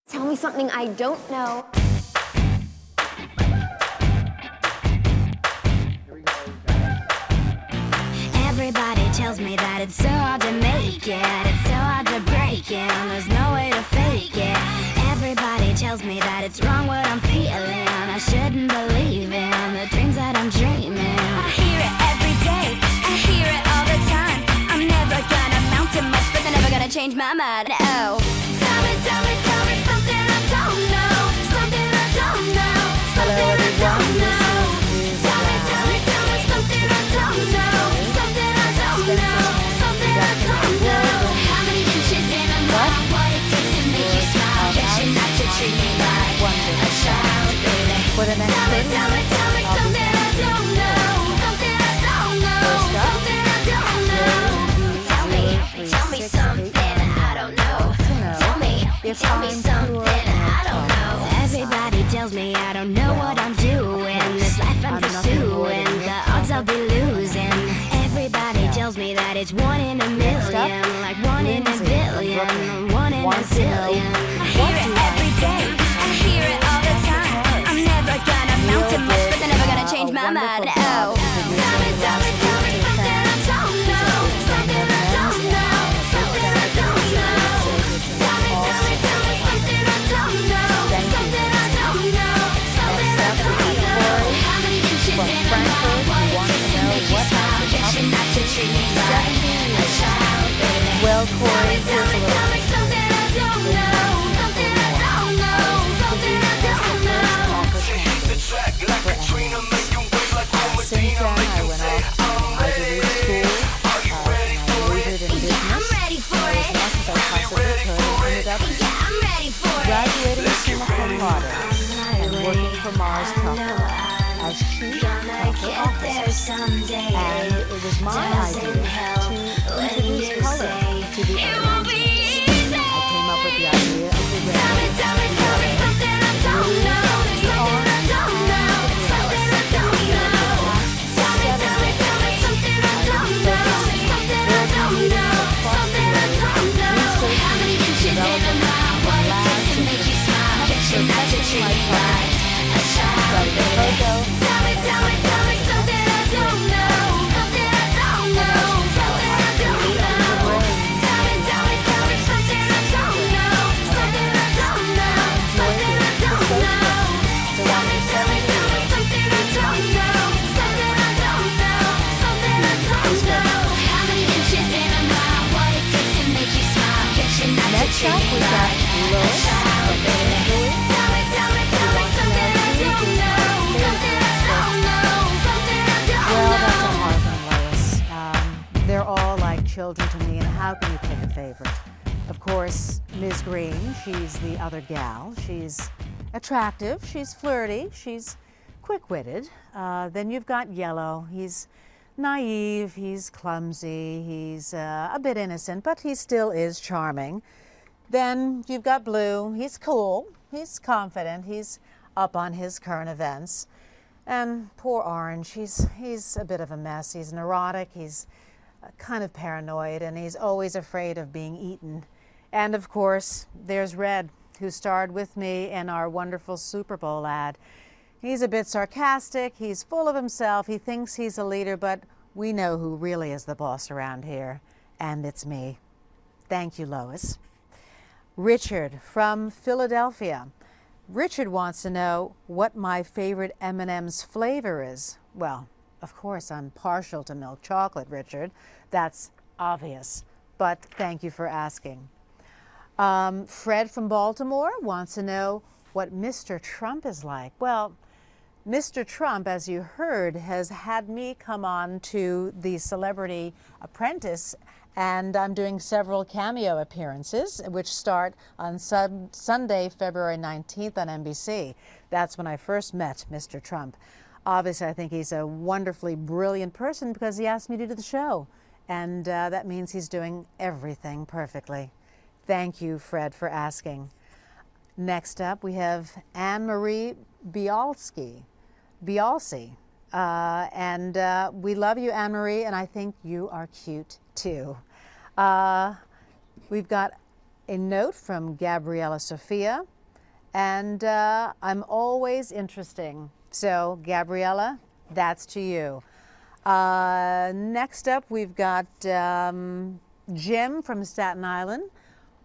Tell me something I don't know. Everybody tells me that it's so hard to make it, it's so hard to break it, there's no way to fake it. Everybody tells me that it's wrong what I'm feeling, I shouldn't believe in the dreams that I'm dreaming. I hear it every day, I hear it all the time. I'm never gonna amount to much, but they're never gonna change my mind. Oh, tell me something I don't know, something I don't know, something I don't know. Tell me something I don't know, something I don't know, something I don't know. How many inches in a mile? What it takes to make you smile? Get you not to treat me like a child, baby. For the next 30 Tell me something I don't know, something I don't know, something I don't know. Tell me something I don't know. Tell me something I don't know. Everybody tells me I don't know what I'm doing. This life I'm pursuing, the odds I'll be losing. Everybody tells me that it's one in a million, like one in a billion, one in a zillion. I hear it every day, I hear it all the time. I'm never gonna amount to much, but they're never gonna change my mind. Oh, tell me something I don't know, something I don't know, something I don't know. Tell me something I don't know, something I don't know, something I don't know. How many inches in a mile? What it takes to make you smile? Get you not to treat me like a child, baby. Well, Corey, Tell me something I don't know, something I don't know, something I don't know. Since then, I went off to Ivy League school, and I majored in business I'm ready for as it. much as I possibly could, and ended up Yeah, I'm ready for it. graduating summa cum laude and working for Mars Chocolate as chief chocolate officer. And it was my idea to introduce color to the It won't be easy. I came up with the idea of the red, Tell me something I don't know, something I don't know, something I don't know. Tell me something I don't know, something I don't know, something I don't know. How many inches in a mile? What it takes to make you smile? Get you not to treat me like a child, baby. Tell me something I don't know, something I don't know, something I don't know. Tell me something I don't know, something I don't know, something I don't know. Tell me something I don't know, something I don't know, something I don't know. How many inches in a mile? What it takes to make you smile? Get you not to Next treat up, me we got like a Lois child, baby. Tell me something I don't know, something I don't know, something I don't Well, know. that's a hard one, Lois. They're all like children to me, and how can you pick a favorite? Of course, Ms. Green, she's the other gal. She's attractive, she's flirty, she's quick-witted. Then you've got Yellow. He's naive, he's clumsy, he's a bit innocent, but he still is charming. Then you've got Blue. He's cool, he's confident, he's up on his current events. And poor Orange, he's a bit of a mess. He's neurotic, he's kind of paranoid, and he's always afraid of being eaten. And of course, there's Red, who starred with me in our wonderful Super Bowl ad. He's a bit sarcastic, he's full of himself, he thinks he's a leader, but we know who really is the boss around here, and it's me. Thank you, Lois. Richard from Philadelphia. Richard wants to know what my favorite M&M's flavor is. Well, of course, I'm partial to milk chocolate, Richard. That's obvious, but thank you for asking. Fred from Baltimore wants to know what Mr. Trump is like. Well, Mr. Trump, as you heard, has had me come on to the Celebrity Apprentice, and I'm doing several cameo appearances, which start on Sunday, February 19th on NBC. That's when I first met Mr. Trump. Obviously, I think he's a wonderfully brilliant person because he asked me to do the show, and that means he's doing everything perfectly. Thank you, Fred, for asking. Next up, we have Anne-Marie Bialski. And we love you, Anne-Marie, and I think you are cute, too. We've got a note from Gabriella Sophia. and I'm always interesting. So, Gabriella, that's to you. Next up, we've got Jim from Staten Island.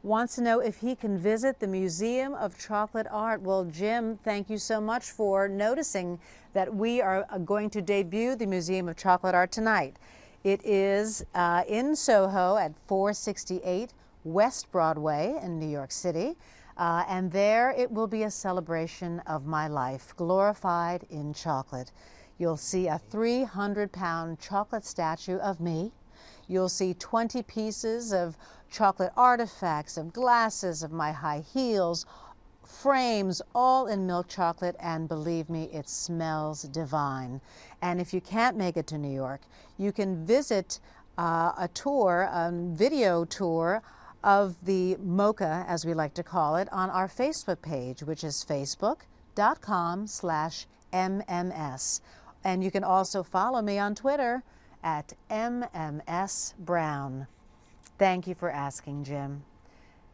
Wants to know if he can visit the Museum of Chocolate Art. Well, Jim, thank you so much for noticing that we are going to debut the Museum of Chocolate Art tonight. It is in Soho at 468 West Broadway in New York City. And there it will be a celebration of my life, glorified in chocolate. You'll see a 300-pound chocolate statue of me. You'll see 20 pieces of chocolate artifacts, of glasses, of my high heels, frames, all in milk chocolate, and believe me, it smells divine. And if you can't make it to New York, you can visit a tour, a video tour of the MoCA, as we like to call it, on our Facebook page, which is facebook.com/MMS. And you can also follow me on Twitter at MMSBrown. Thank you for asking, Jim.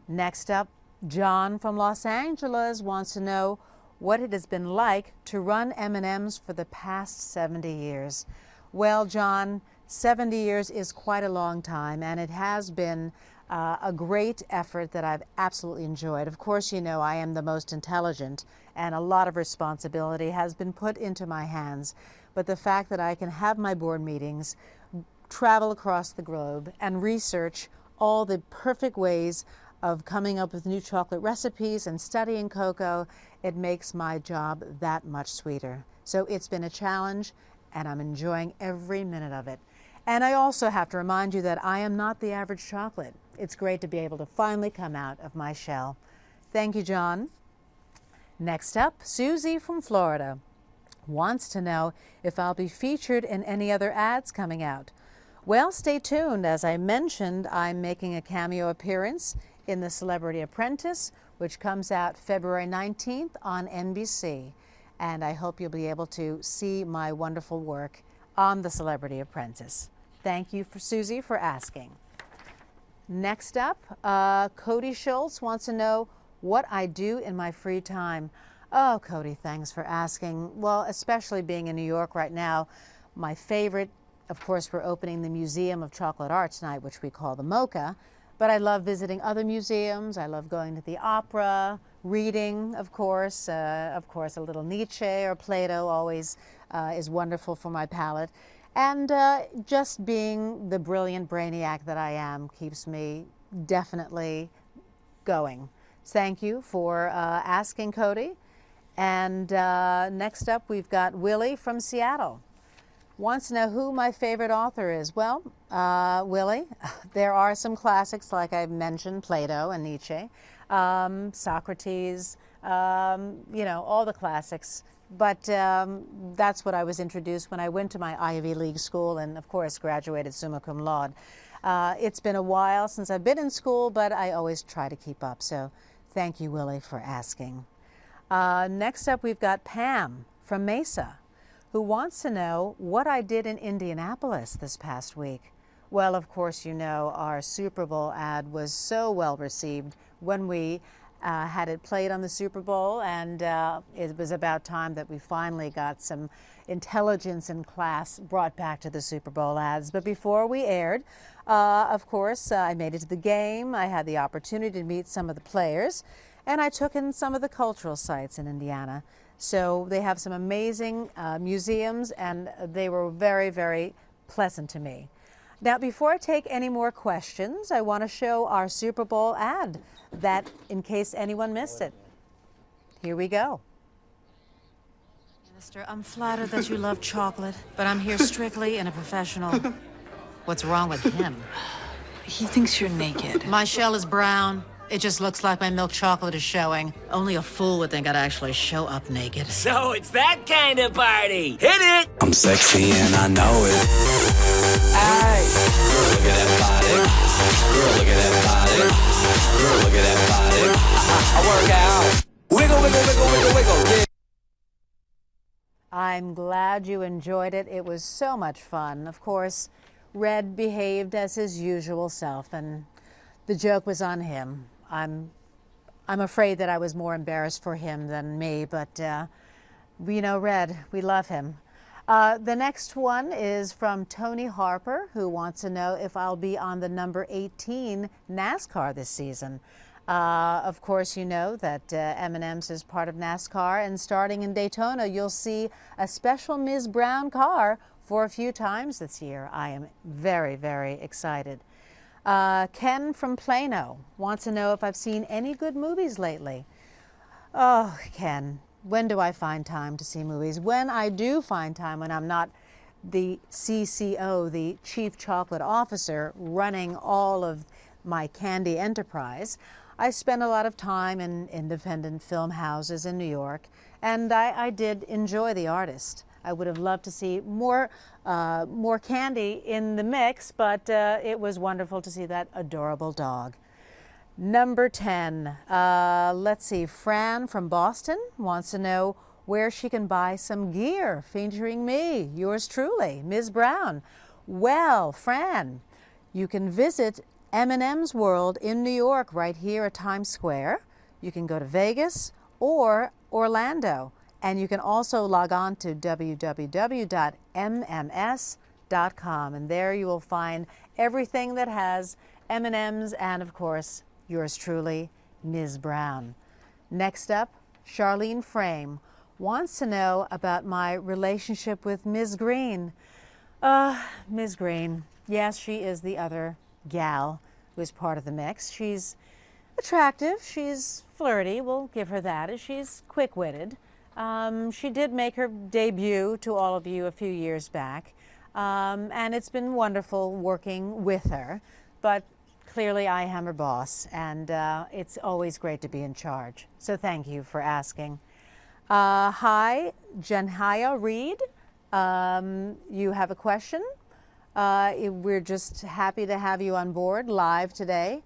Next up, John from Los Angeles wants to know what it has been like to run M&M's for the past 70 years. Well, John, 70 years is quite a long time, and it has been a great effort that I've absolutely enjoyed. Of course, you know I am the most intelligent, and a lot of responsibility has been put into my hands. But the fact that I can have my board meetings, travel across the globe, and research all the perfect ways of coming up with new chocolate recipes and studying cocoa, it makes my job that much sweeter. So it's been a challenge, and I'm enjoying every minute of it. And I also have to remind you that I am not the average chocolate. It's great to be able to finally come out of my shell. Thank you, John. Next up, Susie from Florida wants to know if I'll be featured in any other ads coming out. Well, stay tuned. As I mentioned, I'm making a cameo appearance in The Celebrity Apprentice, which comes out February 19th on NBC. And I hope you'll be able to see my wonderful work on The Celebrity Apprentice. Thank you, Susie, for asking. Next up, Cody Schultz wants to know what I do in my free time. Oh, Cody, thanks for asking. Well, especially being in New York right now, my favorite, of course, we're opening the Museum of Chocolate Art tonight, which we call the MoCA, but I love visiting other museums. I love going to the opera, reading, of course, a little Nietzsche or Plato always is wonderful for my palate. And just being the brilliant brainiac that I am keeps me definitely going. Thank you for asking, Cody. And next up, we've got Willie from Seattle. Wants to know who my favorite author is. Well, Willie, there are some classics, like I mentioned, Plato and Nietzsche, Socrates, you know, all the classics. But that's what I was introduced when I went to my Ivy League school and, of course, graduated summa cum laude. It's been a while since I've been in school, but I always try to keep up. So thank you, Willie, for asking. Next up, we've got Pam from Mesa, who wants to know what I did in Indianapolis this past week. Well, of course, you know, our Super Bowl ad was so well received when we had it played on the Super Bowl, and it was about time that we finally got some intelligence and class brought back to the Super Bowl ads. But before we aired, of course, I made it to the game. I had the opportunity to meet some of the players, and I took in some of the cultural sites in Indiana. So they have some amazing museums, and they were very, very pleasant to me. Now, before I take any more questions, I want to show our Super Bowl ad, that in case anyone missed it. Here we go. Minister, I'm flattered that you love chocolate, but I'm here strictly in a professional. What's wrong with him? He thinks you're naked. My shell is brown. It just looks like my milk chocolate is showing. Only a fool would think I'd actually show up naked. So it's that kind of party. Hit it! I'm sexy and I know it. Ay. Girl, look at that body. Girl, look at that body. Girl, look at that body. I work out. Wiggle, wiggle, wiggle, wiggle, wiggle. Yeah. I'm glad you enjoyed it. It was so much fun. Of course, Red behaved as his usual self, and the joke was on him. I'm I'm afraid that I was more embarrassed for him than me, but you know, Red, we love him. The next one is from Tony Harper, who wants to know if I'll be on the number 18 NASCAR this season. Of course, you know that M&M's is part of NASCAR, and starting in Daytona, you'll see a special Ms. Brown car for a few times this year. I am very, very excited. Ken from Plano wants to know if I've seen any good movies lately. Oh, Ken, when do I find time to see movies? When I do find time, when I'm not the CCO, the Chief Chocolate Officer, running all of my candy enterprise, I spend a lot of time in independent film houses in New York, and I did enjoy The Artist. I would have loved to see more candy in the mix, but it was wonderful to see that adorable dog. Number 10, let's see, Fran from Boston wants to know where she can buy some gear featuring me, yours truly, Ms. Brown. Well, Fran, you can visit M&M's World in New York right here at Times Square. You can go to Vegas or Orlando. And you can also log on to www.mms.com. And there you will find everything that has M&M's and, of course, yours truly, Ms. Brown. Next up, Charlene Frame wants to know about my relationship with Ms. Green. Ms. Green, yes, she is the other gal who is part of the mix. She's attractive, she's flirty, we'll give her that. She's quick-witted. She did make her debut to all of you a few years back, and it's been wonderful working with her, but clearly I am her boss, and it's always great to be in charge. So thank you for asking. Hi, Janhaya Reed. You have a question? We're just happy to have you on board live today.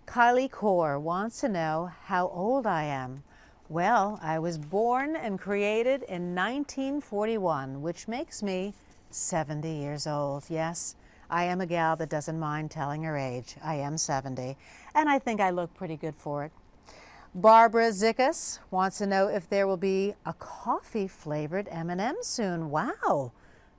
Kylie Kaur wants to know how old I am. Well, I was born and created in 1941, which makes me 70 years old. Yes, I am a gal that doesn't mind telling her age. I am 70, and I think I look pretty good for it. Barbara Zickus wants to know if there will be a coffee-flavored M&M soon. Wow,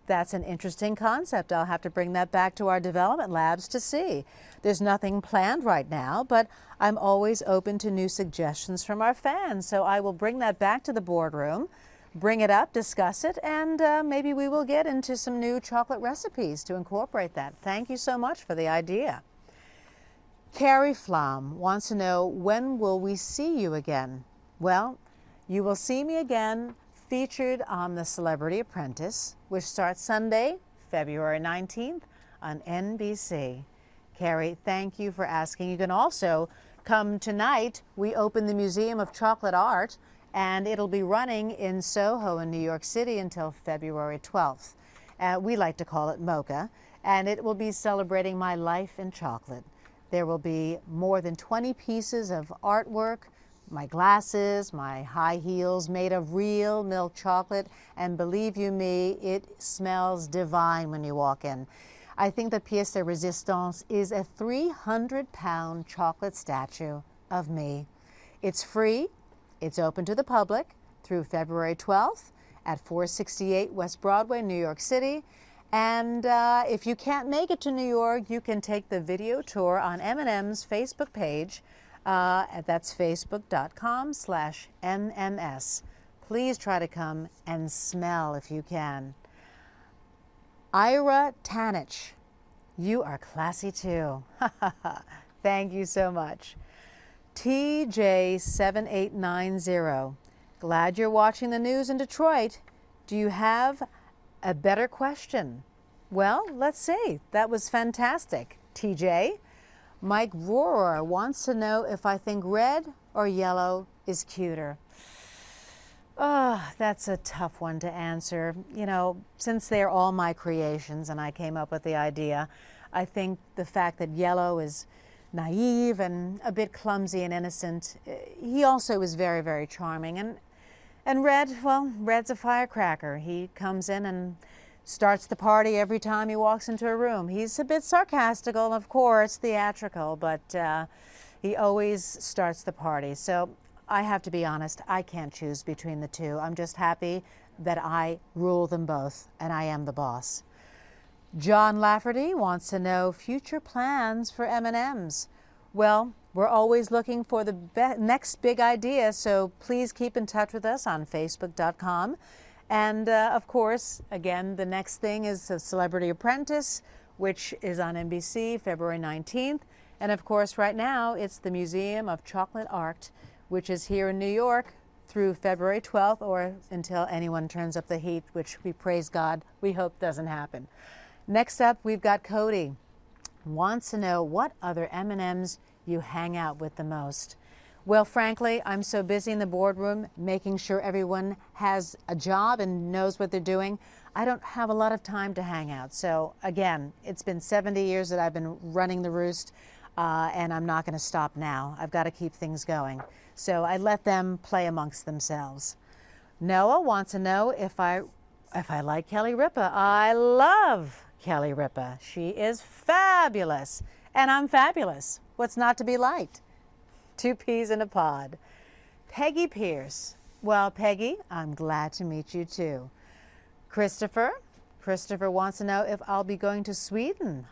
that's an interesting concept. I'll have to bring that back to our development labs to see. There's nothing planned right now, but I'm always open to new suggestions from our fans. So I will bring that back to the boardroom, bring it up, discuss it, and maybe we will get into some new chocolate recipes to incorporate that. Thank you so much for the idea. Carrie Flom wants to know, when will we see you again? Well, you will see me again featured on The Celebrity Apprentice, which starts Sunday, February 19th on NBC. Carrie, thank you for asking. You can also come tonight. We open the Museum of Chocolate Art, and it'll be running in Soho in New York City until February 12th. We like to call it MoCA, and it will be celebrating my life in chocolate. There will be more than 20 pieces of artwork, my glasses, my high heels made of real milk chocolate, and believe you me, it smells divine when you walk in. I think the pièce de résistance is a 300-pound chocolate statue of me. It's free, it's open to the public through February 12th at 468 West Broadway, New York City. And if you can't make it to New York, you can take the video tour on M&M's Facebook page. That's facebook.com/MMS. Please try to come and smell if you can. Ira Tanich, you are classy too. Thank you so much. TJ7890, glad you're watching the news in Detroit. Do you have a better question? Well, let's see. That was fantastic, TJ. Mike Rohrer wants to know if I think red or yellow is cuter. Oh, that's a tough one to answer. You know, since they're all my creations and I came up with the idea, I think the fact that yellow is naive and a bit clumsy and innocent, he also is very, very charming. And red, well, red's a firecracker. He comes in and starts the party every time he walks into a room. He's a bit sarcastical, of course, theatrical, but He always starts the party. So I have to be honest, I can't choose between the two. I'm just happy that I rule them both and I am the boss. John Lafferty wants to know future plans for M&Ms. Well, we're always looking for the next big idea, so please keep in touch with us on Facebook.com. And of course, again, the next thing is The Celebrity Apprentice, which is on NBC February 19th. And of course, right now, it's the Museum of Chocolate Art, which is here in New York through February 12th or until anyone turns up the heat, which we praise God, we hope doesn't happen. Next up, we've got Cody. Wants to know what other M&Ms you hang out with the most. Well, frankly, I'm so busy in the boardroom making sure everyone has a job and knows what they're doing. I don't have a lot of time to hang out. So again, it's been 70 years that I've been running the roost, and I'm not going to stop now. I've got to keep things going. So I let them play amongst themselves. Noah wants to know if I like Kelly Ripa. I love Kelly Ripa. She is fabulous, and I'm fabulous. What's not to be liked? Two peas in a pod. Peggy Pierce. Well, Peggy, I'm glad to meet you too. Christopher wants to know if I'll be going to Sweden.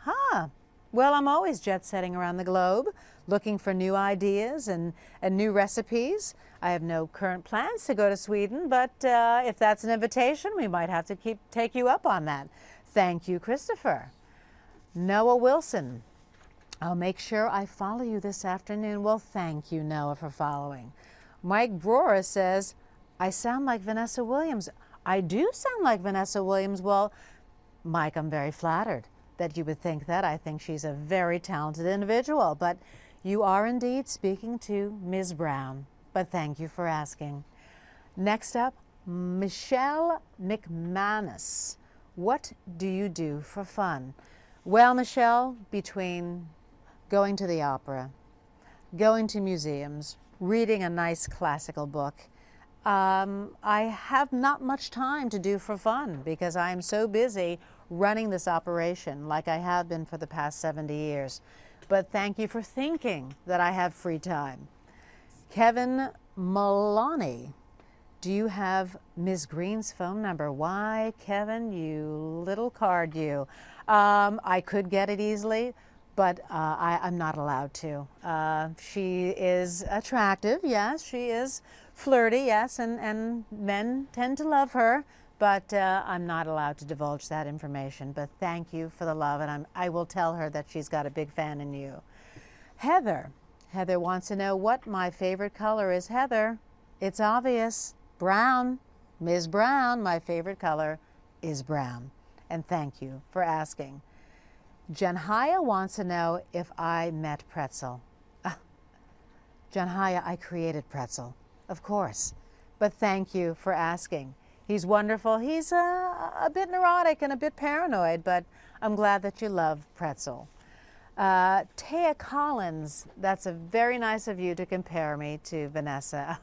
Well, I'm always jet-setting around the globe, looking for new ideas and new recipes. I have no current plans to go to Sweden, but if that's an invitation, we might have to take you up on that. Thank you, Christopher. Noah Wilson. I'll make sure I follow you this afternoon. Well, thank you, Noah, for following. Mike Brora says, I sound like Vanessa Williams. I do sound like Vanessa Williams. Well, Mike, I'm very flattered that you would think that. I think she's a very talented individual, but you are indeed speaking to Ms. Brown. But thank you for asking. Next up, Michelle McManus. What do you do for fun? Well, Michelle, between going to the opera, going to museums, reading a nice classical book, I have not much time to do for fun because I am so busy running this operation like I have been for the past 70 years. But thank you for thinking that I have free time. Kevin Maloney, do you have Ms. Green's phone number? Why, Kevin, you little card you. I could get it easily, but I'm not allowed to. She is attractive, yes. She is flirty, yes, and men tend to love her, but I'm not allowed to divulge that information. But thank you for the love, and I will tell her that she's got a big fan in you. Heather wants to know what my favorite color is. Heather, it's obvious, brown. Ms. Brown, my favorite color is brown. And thank you for asking. Janhaya wants to know if I met Pretzel. Janhaya, I created Pretzel, of course. But thank you for asking. He's wonderful. He's a bit neurotic and a bit paranoid, but I'm glad that you love Pretzel. Taya Collins, that's a very nice of you to compare me to Vanessa.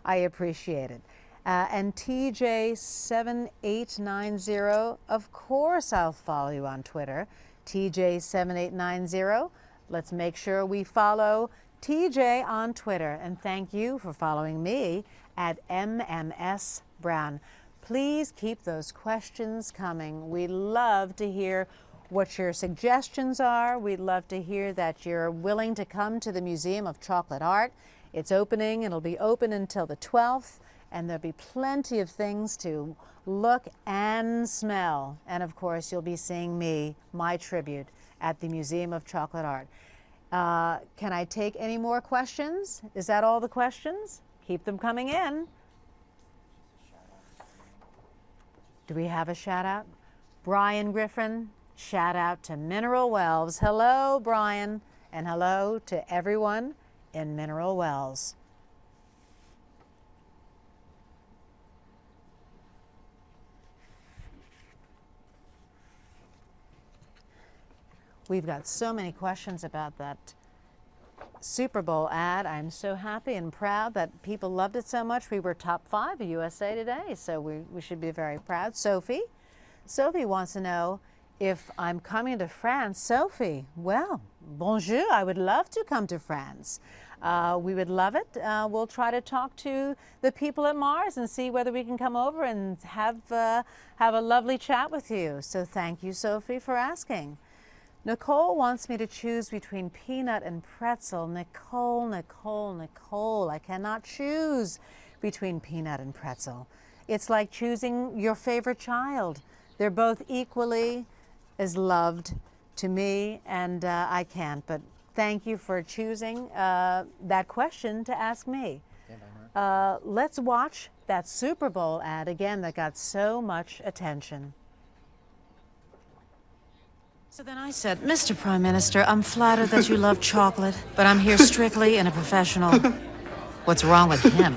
I appreciate it. And TJ7890, of course I'll follow you on Twitter. TJ7890. Let's make sure we follow TJ on Twitter. And thank you for following me at MMS Brown. Please keep those questions coming. We love to hear what your suggestions are. We'd love to hear that you're willing to come to the Museum of Chocolate Art. It's opening. It'll be open until the 12th. And there'll be plenty of things to look and smell. And of course, you'll be seeing me, my tribute, at the Museum of Chocolate Art. Can I take any more questions? Is that all the questions? Keep them coming in. Do we have a shout out? Brian Griffin, shout out to Mineral Wells. Hello, Brian, and hello to everyone in Mineral Wells. We've got so many questions about that Super Bowl ad. I'm so happy and proud that people loved it so much. We were top 5 of USA Today, so we should be very proud. Sophie wants to know if I'm coming to France. Sophie, well, Bonjour, I would love to come to France. We would love it. We'll try to talk to the people at Mars and see whether we can come over and have a lovely chat with you. So thank you, Sophie, for asking. Nicole wants me to choose between peanut and pretzel. Nicole, Nicole, Nicole, I cannot choose between peanut and pretzel. It's like choosing your favorite child. They're both equally as loved to me, and I can't, but thank you for choosing that question to ask me. Let's watch that Super Bowl ad again that got so much attention. So then I said, Mr. Prime Minister, I'm flattered that you love chocolate, but I'm here strictly in a professional. What's wrong with him?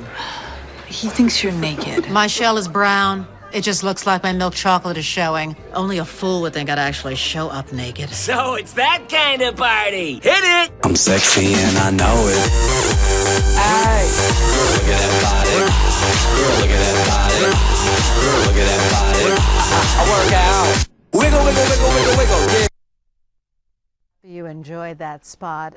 He thinks you're naked. My shell is brown. It just looks like my milk chocolate is showing. Only a fool would think I'd actually show up naked. So it's that kind of party. Hit it! I'm sexy and I know it. Ay, girl, look at that body. Girl, look at that body. Girl, look at that body. I work out. Wiggle, wiggle, wiggle, wiggle, wiggle. Yeah. You enjoyed that spot.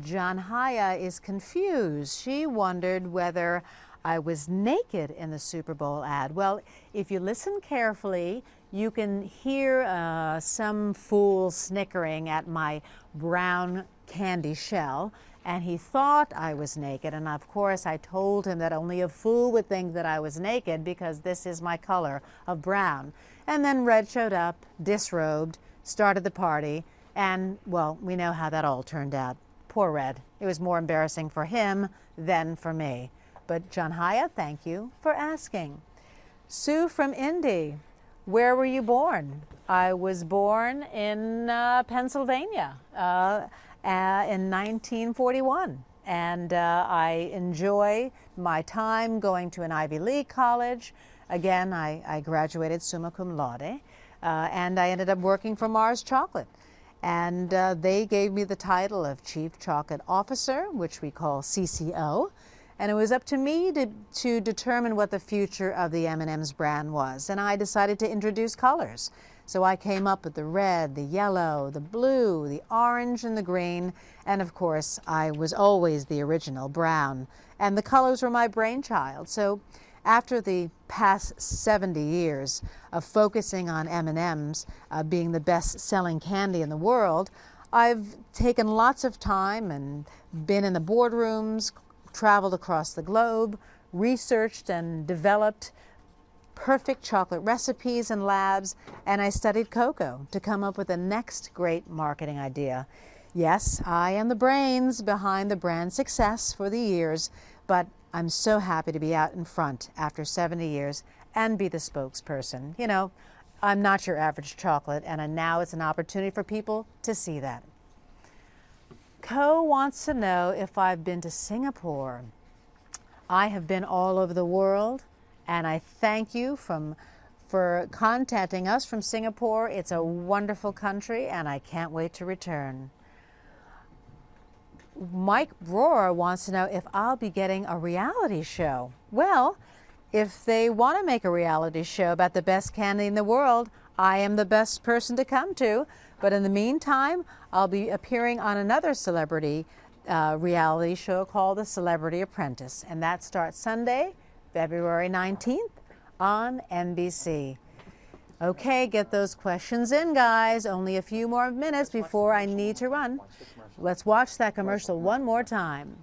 John Haya is confused. She wondered whether I was naked in the Super Bowl ad. Well, if you listen carefully, you can hear some fool snickering at my brown candy shell, and he thought I was naked. And of course, I told him that only a fool would think that I was naked because this is my color of brown. And then Red showed up, disrobed, started the party, and, well, we know how that all turned out. Poor Red. It was more embarrassing for him than for me. But John Haya, thank you for asking. Sue from Indy, where were you born? I was born in Pennsylvania in 1941. And I enjoy my time going to an Ivy League college. Again, I graduated summa cum laude, and I ended up working for Mars Chocolate. And they gave me the title of Chief Chocolate Officer, which we call CCO. And it was up to me to determine what the future of the M&M's brand was. And I decided to introduce colors. So I came up with the red, the yellow, the blue, the orange, and the green. And of course, I was always the original brown. And the colors were my brainchild. So after the past 70 years of focusing on M&M's being the best-selling candy in the world, I've taken lots of time and been in the boardrooms, traveled across the globe, researched and developed perfect chocolate recipes and labs, and I studied cocoa to come up with the next great marketing idea. Yes, I am the brains behind the brand success for the years, but I'm so happy to be out in front after 70 years and be the spokesperson. You know, I'm not your average chocolate, and now it's an opportunity for people to see that. Co wants to know if I've been to Singapore. I have been all over the world, and I thank you for contacting us from Singapore. It's a wonderful country, and I can't wait to return. Mike Rohr wants to know if I'll be getting a reality show. Well, if they want to make a reality show about the best candy in the world, I am the best person to come to. But in the meantime, I'll be appearing on another celebrity reality show called The Celebrity Apprentice, and that starts Sunday, February 19th on NBC. Okay, get those questions in, guys. Only a few more minutes before I need to run. Let's watch that commercial one more time.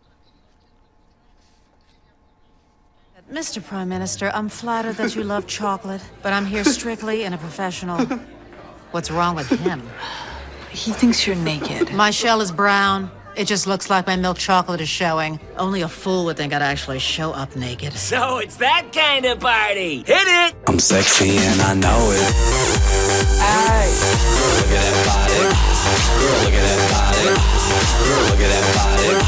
Mr. Prime Minister, I'm flattered that you love chocolate, but I'm here strictly in a professional. What's wrong with him? He thinks you're naked. My shell is brown. It just looks like my milk chocolate is showing. Only a fool would think I'd actually show up naked. So it's that kind of party. Hit it! I'm sexy and I know it. Ay, girl, look at that body. Girl, look at that body. Girl, look at that body.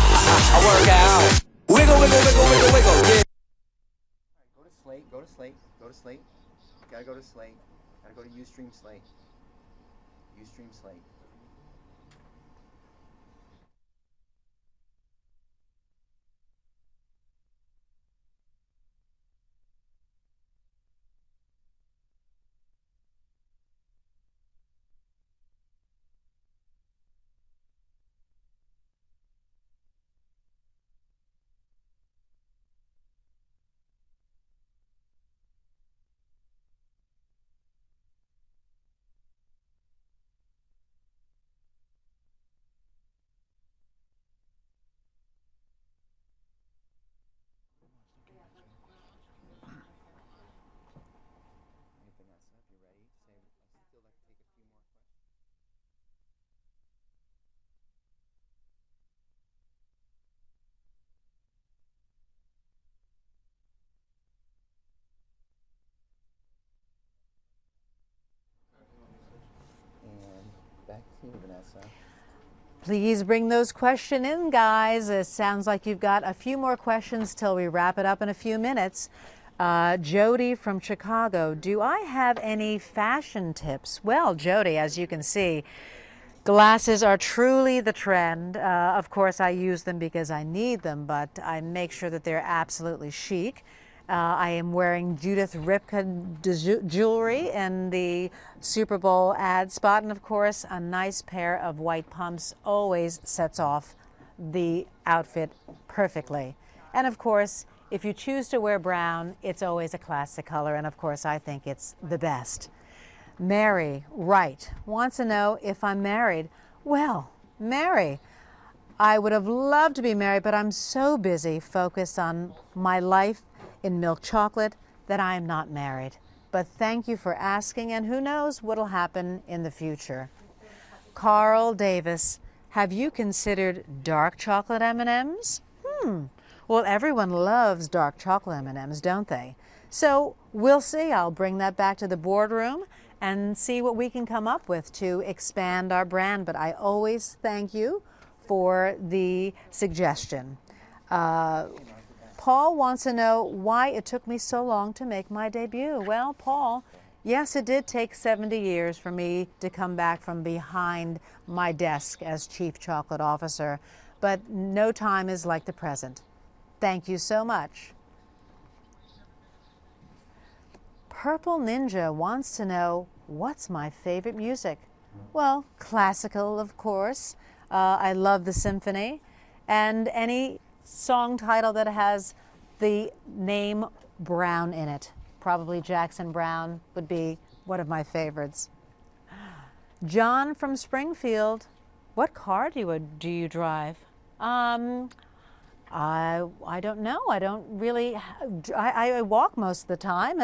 I work out. Wiggle, wiggle, wiggle, wiggle, wiggle. Yeah. Go to Slate. Go to Slate. Go to Slate. Gotta go to Slate. Gotta go to Ustream Slate. Ustream Slate. asking you, Vanessa. Please bring those questions in, guys. It sounds like you've got a few more questions till we wrap it up in a few minutes. Jody from Chicago, do I have any fashion tips? Well, Jody, as you can see, glasses are truly the trend. Of course, I use them because I need them, but I make sure that they're absolutely chic. I am wearing Judith Ripka jewelry in the Super Bowl ad spot, and of course, a nice pair of white pumps always sets off the outfit perfectly. And of course, if you choose to wear brown, it's always a classic color, and of course, I think it's the best. Mary Wright wants to know if I'm married. Well, Mary, I would have loved to be married, but I'm so busy focused on my life in milk chocolate that I am not married. But thank you for asking, and who knows what'll happen in the future. Carl Davis, have you considered dark chocolate M&Ms? Well, everyone loves dark chocolate M&Ms, don't they? So we'll see. I'll bring that back to the boardroom and see what we can come up with to expand our brand. But I always thank you for the suggestion. Paul wants to know why it took me so long to make my debut. Well, Paul, yes, it did take 70 years for me to come back from behind my desk as Chief Chocolate Officer, but no time is like the present. Thank you so much. Purple Ninja wants to know, what's my favorite music? Well, classical, of course. I love the symphony, and any song title that has the name Brown in it. Probably Jackson Browne would be one of my favorites. John from Springfield, what car do you drive? I don't know. I don't really. I walk most of the time,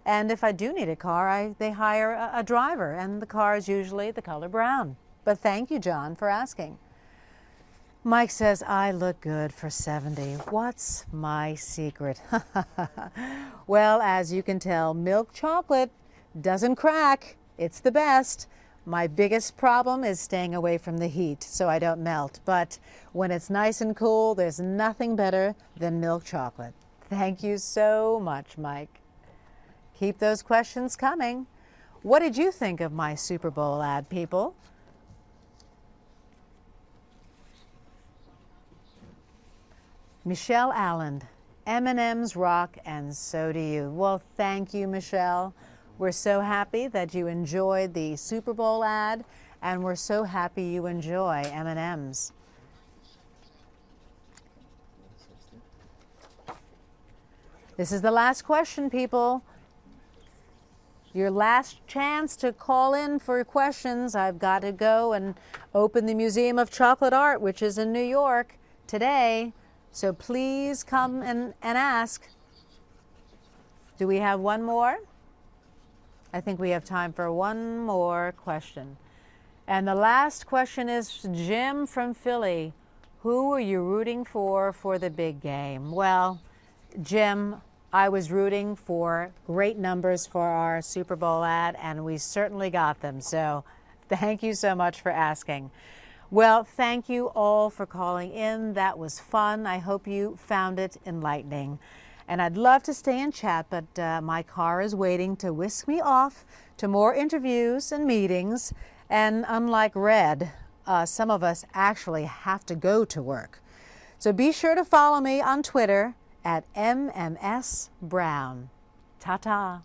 and if I do need a car, they hire a driver, and the car is usually the color brown. But thank you, John, for asking. Mike says, I look good for 70. What's my secret? Well, as you can tell, milk chocolate doesn't crack. It's the best. My biggest problem is staying away from the heat so I don't melt. But when it's nice and cool, there's nothing better than milk chocolate. Thank you so much, Mike. Keep those questions coming. What did you think of my Super Bowl ad, people? Michelle Allen, M&M's rock and so do you. Well, thank you, Michelle. We're so happy that you enjoyed the Super Bowl ad, and we're so happy you enjoy M&M's. This is the last question, people. Your last chance to call in for questions. I've got to go and open the Museum of Chocolate Art, which is in New York today. So please come and ask. Do we have one more? I think we have time for one more question. And the last question is Jim from Philly. Who are you rooting for the big game? Well, Jim, I was rooting for great numbers for our Super Bowl ad, and we certainly got them. So thank you so much for asking. Well, thank you all for calling in. That was fun. I hope you found it enlightening. And I'd love to stay and chat, but my car is waiting to whisk me off to more interviews and meetings. And unlike Red, some of us actually have to go to work. So be sure to follow me on Twitter at MMS Brown. Ta-ta.